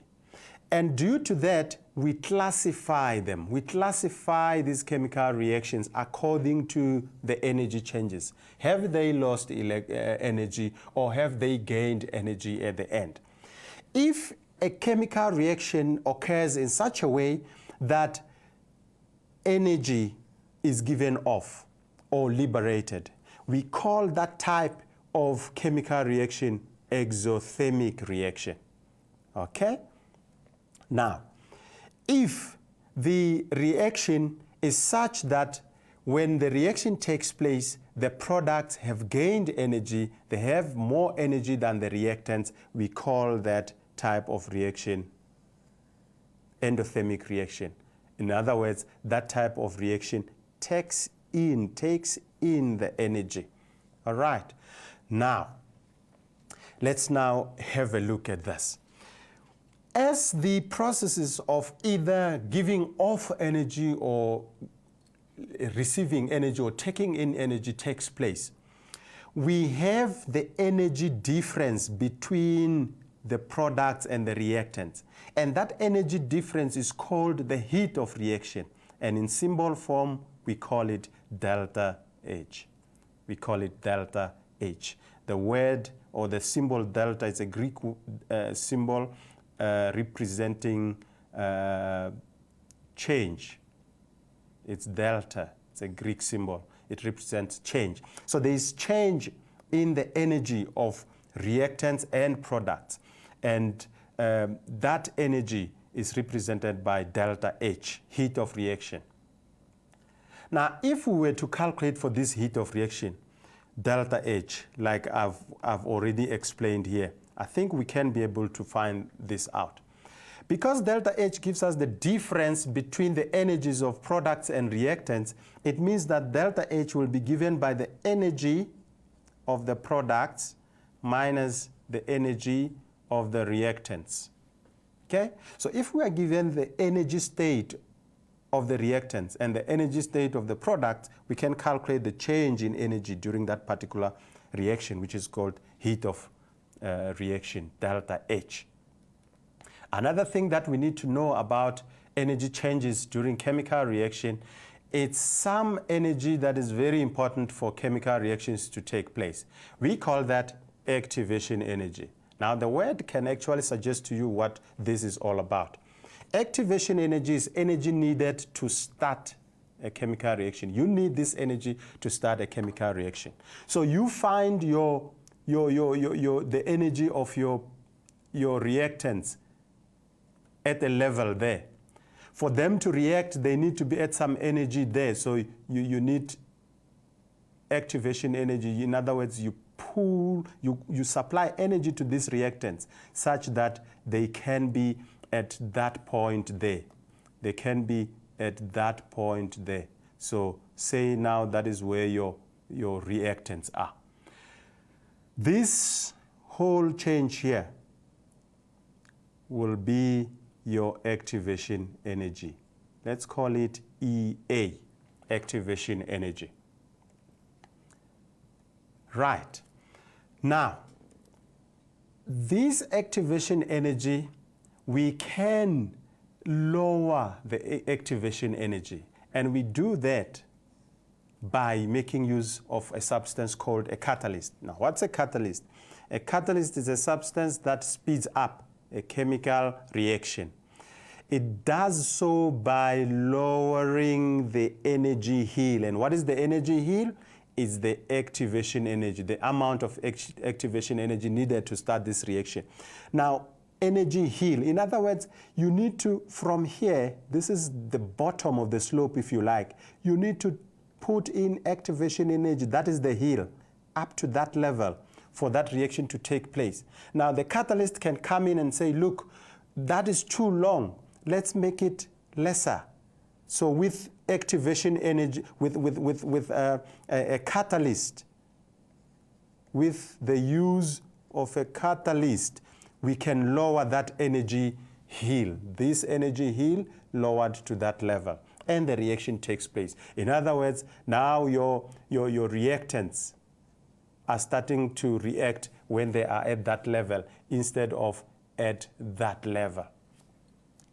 And due to that, we classify them. We classify these chemical reactions according to the energy changes. Have they lost energy or have they gained energy at the end? If a chemical reaction occurs in such a way that energy is given off or liberated, we call that type of chemical reaction exothermic reaction. Okay? Now, if the reaction is such that when the reaction takes place, the products have gained energy, they have more energy than the reactants, we call that type of reaction endothermic reaction. In other words, that type of reaction takes in the energy. All right. Now, let's now have a look at this. As the processes of either giving off energy or receiving energy or taking in energy takes place, we have the energy difference between the products and the reactants. And that energy difference is called the heat of reaction. And in symbol form, we call it delta H. We call it delta H. The word or the symbol delta is a Greek symbol representing change. It's delta. It's a Greek symbol. It represents change. So there is change in the energy of reactants and products. And that energy is represented by delta H, heat of reaction. Now, if we were to calculate for this heat of reaction, delta H, like I've already explained here, I think we can be able to find this out. Because delta H gives us the difference between the energies of products and reactants, it means that delta H will be given by the energy of the products minus the energy of the reactants. Okay? So if we are given the energy state of the reactants and the energy state of the product, we can calculate the change in energy during that particular reaction, which is called heat of reaction, delta H. Another thing that we need to know about energy changes during chemical reaction, it's some energy that is very important for chemical reactions to take place. We call that activation energy. Now, the word can actually suggest to you what this is all about. Activation energy is energy needed to start a chemical reaction. You need this energy to start a chemical reaction. So you find the energy of your reactants at a level there. For them to react, they need to be at some energy there. So you need activation energy. In other words, you supply energy to these reactants such that they can be at that point there. They can be at that point there. So say now that is where your reactants are. This whole change here will be your activation energy. Let's call it EA, activation energy. Right. Now, this activation energy, we can lower the activation energy. And we do that by making use of a substance called a catalyst. Now, what's a catalyst? A catalyst is a substance that speeds up a chemical reaction. It does so by lowering the energy hill. And what is the energy hill? It's the activation energy, the amount of activation energy needed to start this reaction. Now, energy hill, in other words, you need to, from here, this is the bottom of the slope if you like, you need to put in activation energy, that is the hill, up to that level for that reaction to take place. Now, the catalyst can come in and say, look, that is too long. Let's make it lesser. So with activation energy, with a catalyst, with the use of a catalyst, we can lower that energy hill. This energy hill lowered to that level, and the reaction takes place. In other words, now your reactants are starting to react when they are at that level instead of at that level.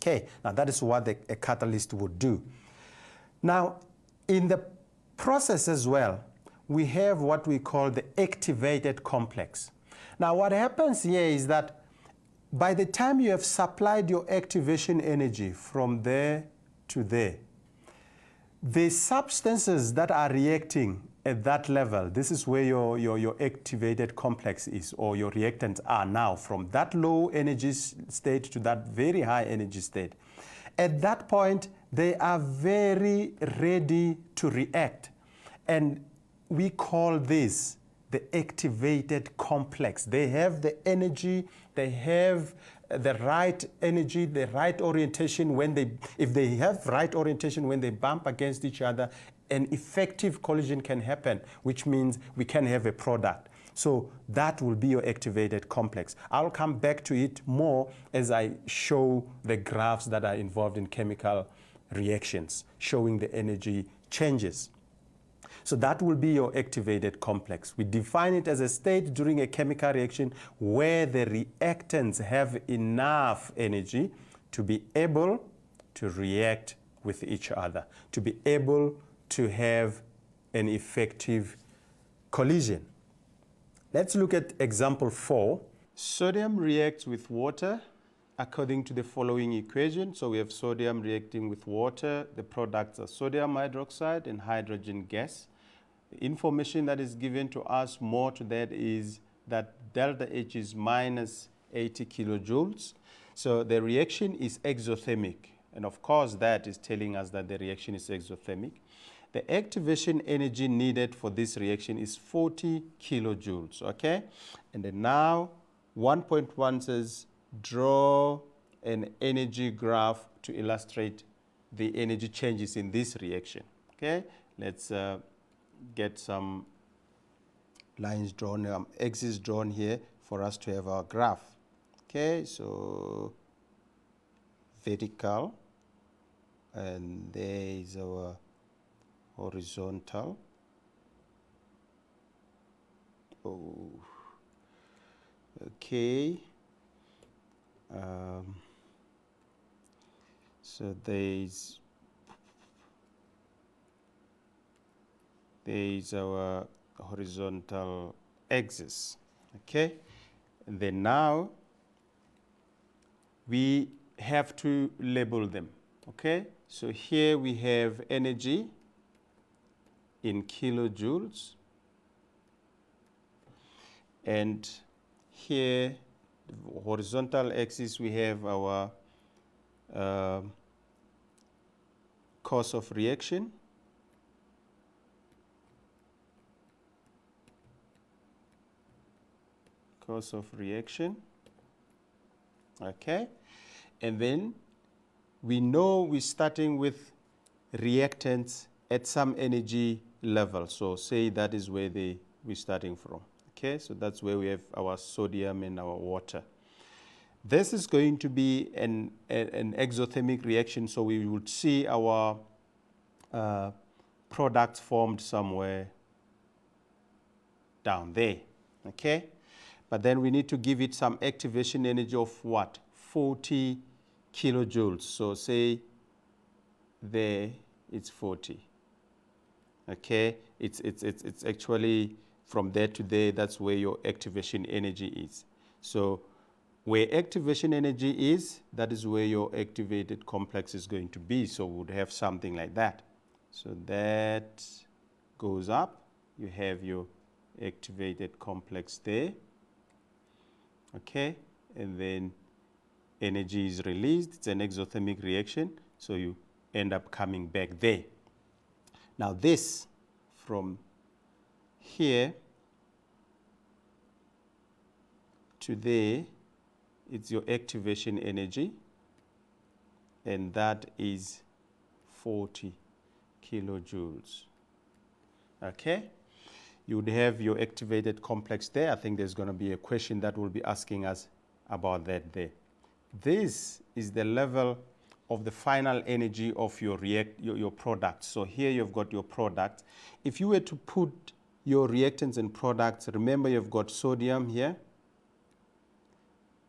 Okay, now that is what a catalyst would do. Now, in the process as well, we have what we call the activated complex. Now, what happens here is that by the time you have supplied your activation energy from there to there, the substances that are reacting at that level, this is where your activated complex is, or your reactants are now, from that low energy state to that very high energy state. At that point, they are very ready to react. And we call this the activated complex. They have the energy, they have the right energy, the right orientation when if they have right orientation when they bump against each other, an effective collision can happen, which means we can have a product. So that will be your activated complex. I'll come back to it more as I show the graphs that are involved in chemical reactions, showing the energy changes. So that will be your activated complex. We define it as a state during a chemical reaction where the reactants have enough energy to be able to react with each other, to be able to have an effective collision. Let's look at example 4. Sodium reacts with water according to the following equation. So we have sodium reacting with water. The products are sodium hydroxide and hydrogen gas. The information that is given to us, more to that, is that delta H is minus 80 kilojoules. So the reaction is exothermic. And of course, that is telling us that the reaction is exothermic. The activation energy needed for this reaction is 40 kilojoules, okay? And then now 1.1 says draw an energy graph to illustrate the energy changes in this reaction, okay? Let's get some lines drawn, axes drawn here for us to have our graph. Okay, so vertical, and there is our horizontal. Oh, okay. So there is our horizontal axis, okay? And then now we have to label them, okay? So here we have energy in kilojoules, and here, the horizontal axis, we have our course of reaction. Course of reaction, okay? And then we know we're starting with reactants at some energy level. So say that is where we're starting from, okay? So that's where we have our sodium and our water. This is going to be an exothermic reaction, so we would see our products formed somewhere down there, okay? But then we need to give it some activation energy of what? 40 kilojoules. So say there it's 40. Okay, it's actually from there to there, that's where your activation energy is. So where activation energy is, that is where your activated complex is going to be. So we would have something like that. So that goes up, you have your activated complex there. Okay, and then energy is released. It's an exothermic reaction, so you end up coming back there. Now this, from here to there, it's your activation energy, and that is 40 kilojoules. Okay? You would have your activated complex there. I think there's going to be a question that will be asking us about that there. This is the level of the final energy of your product. So here you've got your product. If you were to put your reactants and products, remember you've got sodium here,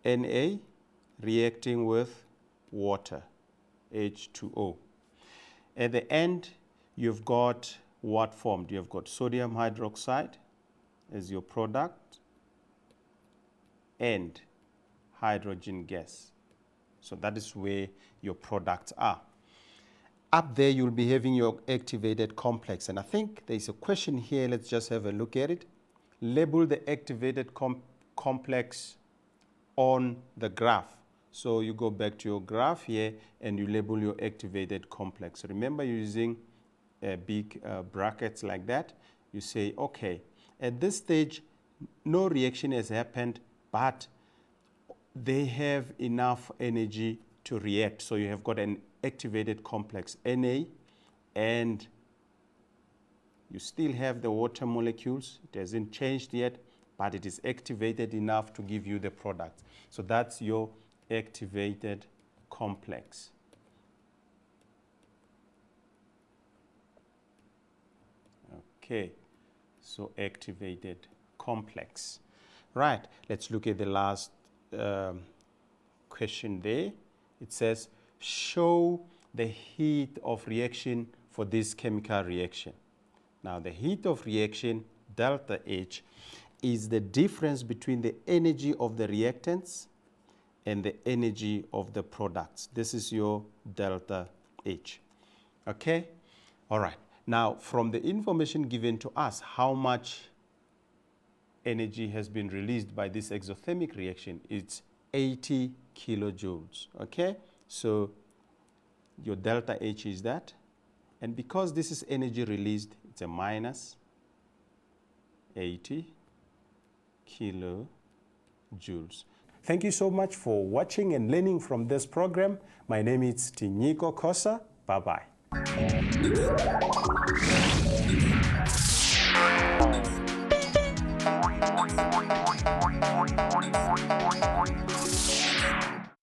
Na, reacting with water, H2O. At the end, you've got what formed? You've got sodium hydroxide as your product and hydrogen gas. So that is where your products are. Up there, you'll be having your activated complex. And I think there's a question here. Let's just have a look at it. Label the activated complex on the graph. So you go back to your graph here and you label your activated complex. Remember, you're using big brackets like that. You say, okay, at this stage, no reaction has happened, but they have enough energy to react. So you have got an activated complex, Na and You still have the water molecules. It hasn't changed yet, but it is activated enough to give you the product. So that's your activated complex. Okay, so activated complex. Right, let's look at the last question there. It says, show the heat of reaction for this chemical reaction. Now, the heat of reaction, delta H, is the difference between the energy of the reactants and the energy of the products. This is your delta H. Okay? All right. Now, from the information given to us, how much energy has been released by this exothermic reaction? It's 80 kilojoules. Okay? So, your delta H is that. And because this is energy released, it's a minus 80 kilojoules. Thank you so much for watching and learning from this program. My name is Tinyiko Kosa. Bye-bye.